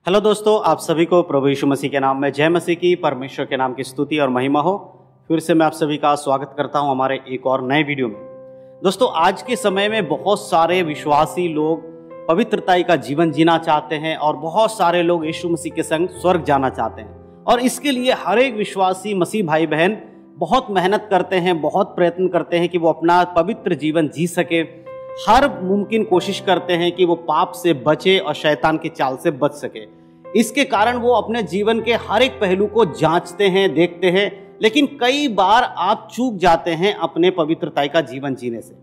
Hello दोस्तों, आप सभी को प्रभु यीशु मसीह के नाम में जय मसीह की, परमेश्वर के नाम की स्तुति और महिमा हो। फिर से मैं आप सभी का स्वागत करता हूं हमारे एक और नए वीडियो में। दोस्तों, आज के समय में बहुत सारे विश्वासी लोग पवित्रताई का जीवन जीना चाहते हैं और बहुत सारे लोग यीशु मसीह के संग स्वर्ग जाना चाहते हैं। और इसके लिए हर एक विश्वासी मसीह भाई बहन बहुत मेहनत करते हैं, बहुत प्रयत्न करते हैं कि वो अपना पवित्र जीवन जी सके। हर मुमकिन कोशिश करते हैं कि वो पाप से बचे और शैतान की चाल से बच सके। इसके कारण वो अपने जीवन के हर एक पहलू को जांचते हैं, देखते हैं, लेकिन कई बार आप चूक जाते हैं अपने पवित्रताई का जीवन जीने से।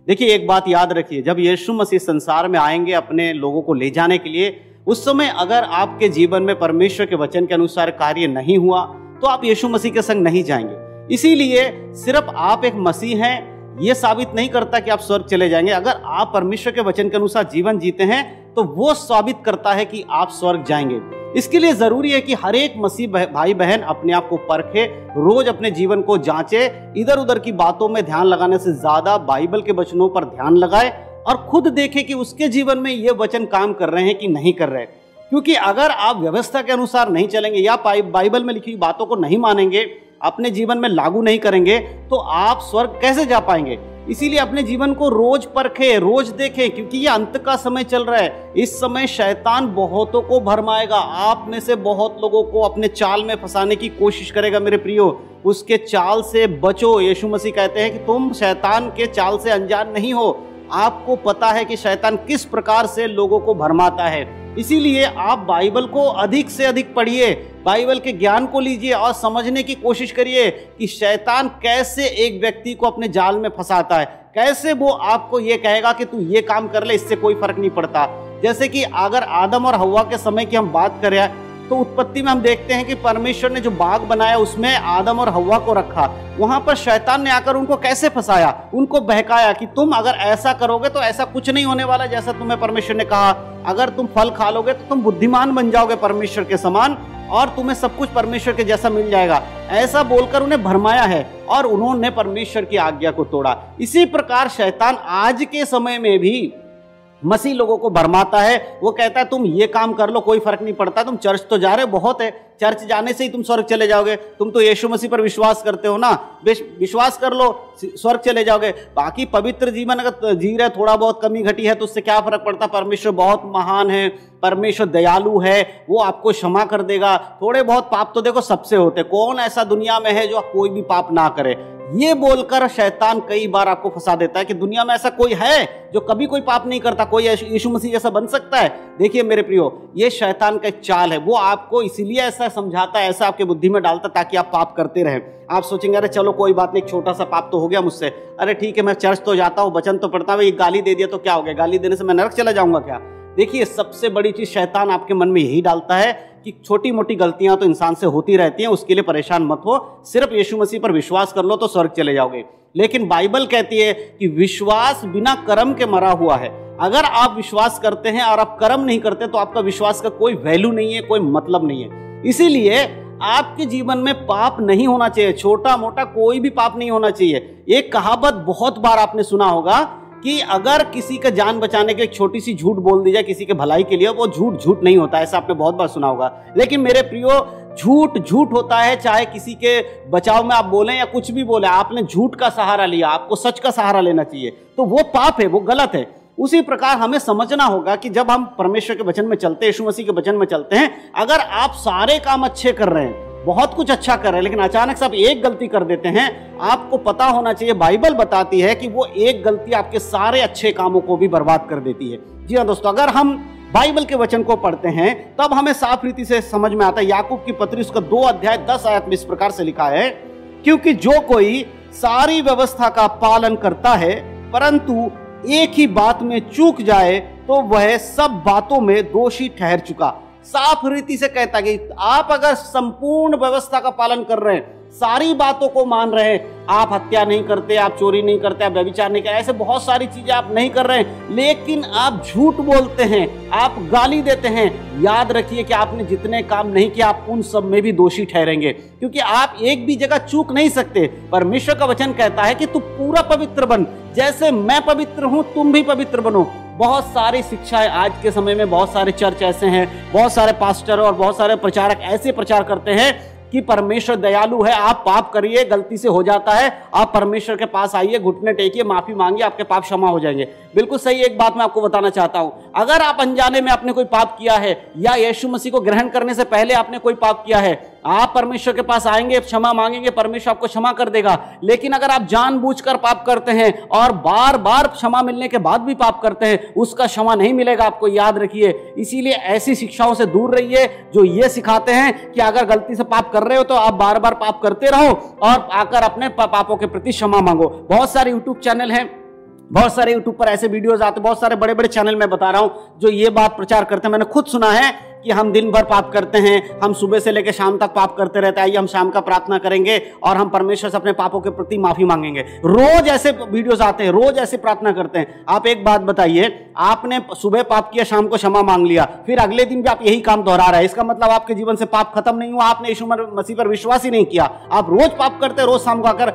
देखिए, एक बात याद रखिए, जब यीशु मसीह संसार में आएंगे अपने लोगों को ले जाने के लिए, उस समय अगर आपके जीवन में परमेश्वर के वचन के अनुसार कार्य नहीं हुआ तो आप यीशु मसीह के संग नहीं जाएंगे। इसीलिए सिर्फ आप एक मसीह हैं ये साबित नहीं करता कि आप स्वर्ग चले जाएंगे। अगर आप परमेश्वर के वचन के अनुसार जीवन जीते हैं तो वो साबित करता है कि आप स्वर्ग जाएंगे। इसके लिए जरूरी है कि हर एक मसीह भाई बहन अपने आप को परखे, रोज अपने जीवन को जांचे, इधर उधर की बातों में ध्यान लगाने से ज्यादा बाइबल के वचनों पर ध्यान लगाए और खुद देखे कि उसके जीवन में ये वचन काम कर रहे हैं कि नहीं कर रहे। क्योंकि अगर आप व्यवस्था के अनुसार नहीं चलेंगे या बाइबल में लिखी बातों को नहीं मानेंगे, अपने जीवन में लागू नहीं करेंगे, तो आप स्वर्ग कैसे जा पाएंगे। इसीलिए अपने जीवन को रोज परखें, रोज देखें, क्योंकि ये अंत का समय चल रहा है। इस समय शैतान बहुतों को भरमाएगा, आप में से बहुत लोगों को अपने चाल में फंसाने की कोशिश करेगा। मेरे प्रियो, उसके चाल से बचो। यीशु मसीह कहते हैं कि तुम शैतान के चाल से अनजान नहीं हो। आपको पता है कि शैतान किस प्रकार से लोगों को भरमाता है। इसीलिए आप बाइबल को अधिक से अधिक पढ़िए, बाइबल के ज्ञान को लीजिए और समझने की कोशिश करिए कि शैतान कैसे एक व्यक्ति को अपने जाल में फंसाता है। कैसे वो आपको ये कहेगा कि तू ये काम कर ले, इससे कोई फर्क नहीं पड़ता। जैसे कि अगर आदम और हव्वा के समय की हम बात करें तो उत्पत्ति में हम देखते हैं कि परमेश्वर ने जो बाग बनाया उसमें आदम और हव्वा को रखा। वहां पर शैतान ने आकर उनको कैसे फंसाया, उनको बहकाया कि तुम अगर ऐसा करोगे तो ऐसा कुछ नहीं होने वाला जैसा तुम्हें परमेश्वर ने कहा। अगर तुम फल खा लोगे तो तुम बुद्धिमान बन जाओगे परमेश्वर के समान और तुम्हें सब कुछ परमेश्वर के जैसा मिल जाएगा। ऐसा बोलकर उन्हें भरमाया है और उन्होंने परमेश्वर की आज्ञा को तोड़ा। इसी प्रकार शैतान आज के समय में भी मसीह लोगों को भरमाता है। वो कहता है तुम ये काम कर लो, कोई फर्क नहीं पड़ता, तुम चर्च तो जा रहे हो, बहुत है, चर्च जाने से ही तुम स्वर्ग चले जाओगे, तुम तो यीशु मसीह पर विश्वास करते हो ना, विश्वास कर लो, स्वर्ग चले जाओगे। बाकी पवित्र जीवन अगर जी रहे, थोड़ा बहुत कमी घटी है तो उससे क्या फर्क पड़ता। परमेश्वर बहुत महान है, परमेश्वर दयालु है, वो आपको क्षमा कर देगा। थोड़े बहुत पाप तो देखो सबसे होते, कौन ऐसा दुनिया में है जो कोई भी पाप ना करे। ये बोलकर शैतान कई बार आपको फंसा देता है कि दुनिया में ऐसा कोई है जो कभी कोई पाप नहीं करता, कोई यीशु मसीह जैसा बन सकता है। देखिए मेरे प्रियो, ये शैतान का एक चाल है। वो आपको इसीलिए ऐसा समझाता है, ऐसा आपके बुद्धि में डालता ताकि आप पाप करते रहें। आप सोचेंगे अरे चलो कोई बात नहीं, छोटा सा पाप तो हो गया मुझसे, अरे ठीक है मैं चर्च तो जाता हूँ, वचन तो पढ़ता हूँ, ये गाली दे दिया तो क्या हो गया, गाली देने से मैं नरक चला जाऊंगा क्या। देखिए, सबसे बड़ी चीज शैतान आपके मन में यही डालता है कि छोटी मोटी गलतियां तो इंसान से होती रहती हैं, उसके लिए परेशान मत हो, सिर्फ यीशु मसीह पर विश्वास कर लो तो स्वर्ग चले जाओगे। लेकिन बाइबल कहती है कि विश्वास बिना कर्म के मरा हुआ है। अगर आप विश्वास करते हैं और आप कर्म नहीं करते तो आपका विश्वास का कोई वैल्यू नहीं है, कोई मतलब नहीं है। इसीलिए आपके जीवन में पाप नहीं होना चाहिए, छोटा मोटा कोई भी पाप नहीं होना चाहिए। एक कहावत बहुत बार आपने सुना होगा कि अगर किसी का जान बचाने के एक छोटी सी झूठ बोल दी जाए किसी के भलाई के लिए, वो झूठ नहीं होता। ऐसा आपने बहुत बार सुना होगा। लेकिन मेरे प्रियो, झूठ होता है, चाहे किसी के बचाव में आप बोलें या कुछ भी बोले, आपने झूठ का सहारा लिया, आपको सच का सहारा लेना चाहिए, तो वो पाप है, वो गलत है। उसी प्रकार हमें समझना होगा कि जब हम परमेश्वर के वचन में चलते हैं, यीशु मसीह के वचन में चलते हैं, अगर आप सारे काम अच्छे कर रहे हैं, बहुत कुछ अच्छा कर रहे हैं, लेकिन अचानक से आप एक गलती कर देते हैं, आपको पता होना चाहिए, बाइबल बताती है कि वो एक गलती आपके सारे अच्छे कामों को भी बर्बाद कर देती है। जी हाँ दोस्तों, अगर हम बाइबल के वचन को पढ़ते हैं तब हमें साफ रीति से समझ में आता है। याकूब की पत्री उसका 2 अध्याय 10 आयत में इस प्रकार से लिखा है, क्योंकि जो कोई सारी व्यवस्था का पालन करता है परंतु एक ही बात में चूक जाए तो वह सब बातों में दोषी ठहर चुका। साफ रीति से कहता है कि आप अगर संपूर्ण व्यवस्था का पालन कर रहे हैं, सारी बातों को मान रहे हैं, आप हत्या नहीं करते, आप चोरी नहीं करते, आप व्यभिचार नहीं करते, ऐसे बहुत सारी चीजें आप नहीं कर रहे हैं, लेकिन आप झूठ बोलते हैं, आप गाली देते हैं, याद रखिए कि आपने जितने काम नहीं किए आप उन सब में भी दोषी ठहरेंगे, क्योंकि आप एक भी जगह चूक नहीं सकते। परमेश्वर का वचन कहता है कि तू पूरा पवित्र बन, जैसे मैं पवित्र हूं तुम भी पवित्र बनो। बहुत सारी शिक्षाएं आज के समय में, बहुत सारे चर्च ऐसे हैं, बहुत सारे पास्टर और बहुत सारे प्रचारक ऐसे प्रचार करते हैं कि परमेश्वर दयालु है, आप पाप करिए, गलती से हो जाता है, आप परमेश्वर के पास आइए, घुटने टेकिए, माफी मांगिए, आपके पाप क्षमा हो जाएंगे। बिल्कुल सही एक बात मैं आपको बताना चाहता हूं, अगर आप अनजाने में आपने कोई पाप किया है या यीशु मसीह को ग्रहण करने से पहले आपने कोई पाप किया है, आप परमेश्वर के पास आएंगे, क्षमा मांगेंगे, परमेश्वर आपको क्षमा कर देगा। लेकिन अगर आप जानबूझकर पाप करते हैं और बार बार क्षमा मिलने के बाद भी पाप करते हैं, उसका क्षमा नहीं मिलेगा, आपको याद रखिए। इसीलिए ऐसी शिक्षाओं से दूर रहिए जो ये सिखाते हैं कि अगर गलती से पाप कर रहे हो तो आप बार बार पाप करते रहो और आकर अपने पापों के प्रति क्षमा मांगो। बहुत सारे यूट्यूब चैनल हैं, बहुत सारे यूट्यूब पर ऐसे वीडियोस आते हैं, बहुत सारे बड़े बड़े चैनल मैं बता रहा हूं जो ये बात प्रचार करते हैं। मैंने खुद सुना है कि हम दिन भर पाप करते हैं, हम सुबह से लेकर शाम तक पाप करते रहते हैं, आइए हम शाम का प्रार्थना करेंगे और हम परमेश्वर से अपने पापों के प्रति माफी मांगेंगे। रोज ऐसे वीडियोस आते हैं, रोज ऐसे प्रार्थना करते हैं। आप एक बात बताइए, आपने सुबह पाप किया, शाम को क्षमा मांग लिया, फिर अगले दिन भी आप यही काम दोहरा रहे हैं, इसका मतलब आपके जीवन से पाप खत्म नहीं हुआ, आपने यीशु मसीह पर विश्वास ही नहीं किया। आप रोज पाप करते हैं, रोज शाम को आकर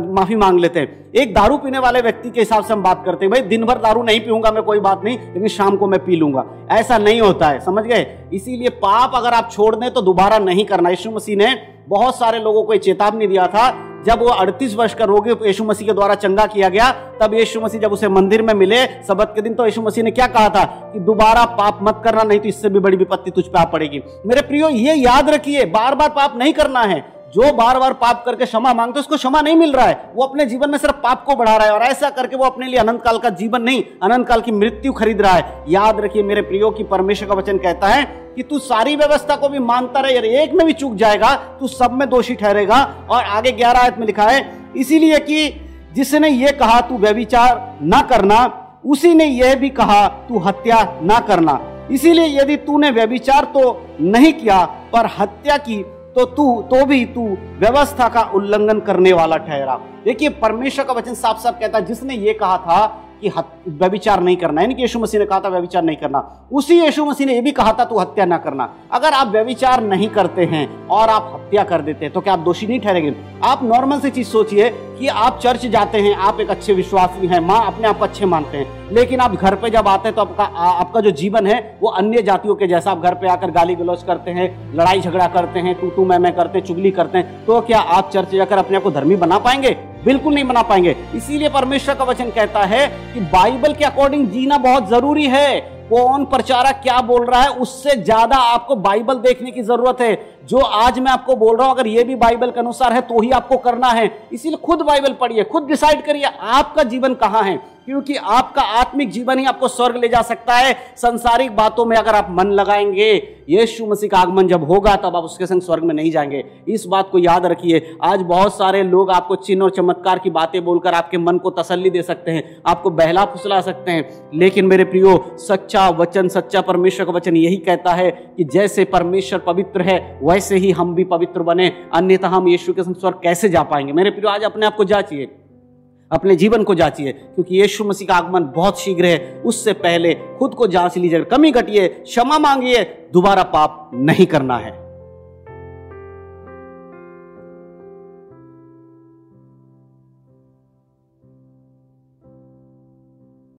माफी मांग लेते हैं। एक दारू पीने वाले व्यक्ति के हिसाब से हम बात करते हैं, भाई दिन भर दारू नहीं पीऊंगा मैं, कोई बात नहीं, लेकिन शाम को मैं पी लूंगा, ऐसा नहीं होता है, समझ गए। इसीलिए पाप अगर आप छोड़ दें तो दोबारा नहीं करना। यीशु मसीह ने बहुत सारे लोगों को चेतावनी दिया था। जब वो 38 वर्ष का रोगी यीशु मसीह के द्वारा चंगा किया गया, तब यीशु मसीह जब उसे मंदिर में मिले सब्त के दिन, तो यीशु मसीह ने क्या कहा था कि दोबारा पाप मत करना, नहीं तो इससे भी बड़ी विपत्ति तुझ पे आ पड़ेगी। मेरे प्रियो, ये याद रखिए, बार बार पाप नहीं करना है। जो बार बार पाप करके क्षमा मांगते उसको क्षमा नहीं मिल रहा है, वो अपने जीवन में सिर्फ पाप को बढ़ा रहा है और ऐसा करके वो अपने लिए अनंत काल का जीवन नहीं, अनंत काल की मृत्यु खरीद रहा है। याद रखिए मेरे प्रियो की परमेश्वर का वचन कहता है कि तू सारी व्यवस्था को भी मानता रहे, यार एक में भी चूक जाएगा तू सब में दोषी ठहरेगा। और आगे 11 आयत में लिखा है, इसीलिए कि जिसने ये कहा तू व्यभिचार ना करना, उसी ने यह भी कहा तू हत्या ना करना। इसीलिए यदि तूने व्यभिचार तो नहीं किया पर हत्या की, तो भी तू व्यवस्था का उल्लंघन करने वाला ठहरा। देखिए परमेश्वर का वचन साफ साफ कहता है, जिसने ये कहा था कि व्यभिचार नहीं करना, यानी कि यीशु मसीह ने कहा था व्यभिचार नहीं करना, उसी यीशु मसीह ने यह भी कहा था तू हत्या ना करना। अगर आप व्यभिचार नहीं करते हैं और आप हत्या कर देते हैं तो क्या आप दोषी नहीं ठहरेंगे? आप नॉर्मल सी चीज सोचिए कि आप चर्च जाते हैं, आप एक अच्छे विश्वासी हैं, माँ अपने आप को अच्छे मानते हैं, लेकिन आप घर पे जब आते हैं तो आपका जो जीवन है वो अन्य जातियों के जैसा, आप घर पे आकर गाली गलौज करते हैं, लड़ाई झगड़ा करते हैं, तू मैं करते हैं, चुगली करते हैं, तो क्या आप चर्च जाकर अपने आप को धर्मी बना पाएंगे? बिल्कुल नहीं बना पाएंगे। इसीलिए परमेश्वर का वचन कहता है कि बाइबल के अकॉर्डिंग जीना बहुत जरूरी है। कौन प्रचारक क्या बोल रहा है उससे ज्यादा आपको बाइबल देखने की जरूरत है। जो आज मैं आपको बोल रहा हूं अगर ये भी बाइबल के अनुसार है तो ही आपको करना है। इसीलिए खुद बाइबल पढ़िए, खुद डिसाइड करिए आपका जीवन कहां है, क्योंकि आपका आत्मिक जीवन ही आपको स्वर्ग ले जा सकता है। संसारिक बातों में अगर आप मन लगाएंगे, यीशु मसीह का आगमन जब होगा तब आप उसके संग स्वर्ग में नहीं जाएंगे। इस बात को याद रखिए। आज बहुत सारे लोग आपको चिन्ह और चमत्कार की बातें बोलकर आपके मन को तसल्ली दे सकते हैं, आपको बहला फुसला सकते हैं, लेकिन मेरे प्रियो सच्चा वचन, सच्चा परमेश्वर का वचन यही कहता है कि जैसे परमेश्वर पवित्र है वैसे ही हम भी पवित्र बने, अन्यथा हम यीशु के संग स्वर्ग कैसे जा पाएंगे? मेरे प्रियो आज अपने आप को जांचिए, अपने जीवन को जांचिए, क्योंकि यीशु मसीह का आगमन बहुत शीघ्र है। उससे पहले खुद को जांच लीजिए, कमी घटिए, क्षमा मांगिए, दोबारा पाप नहीं करना है।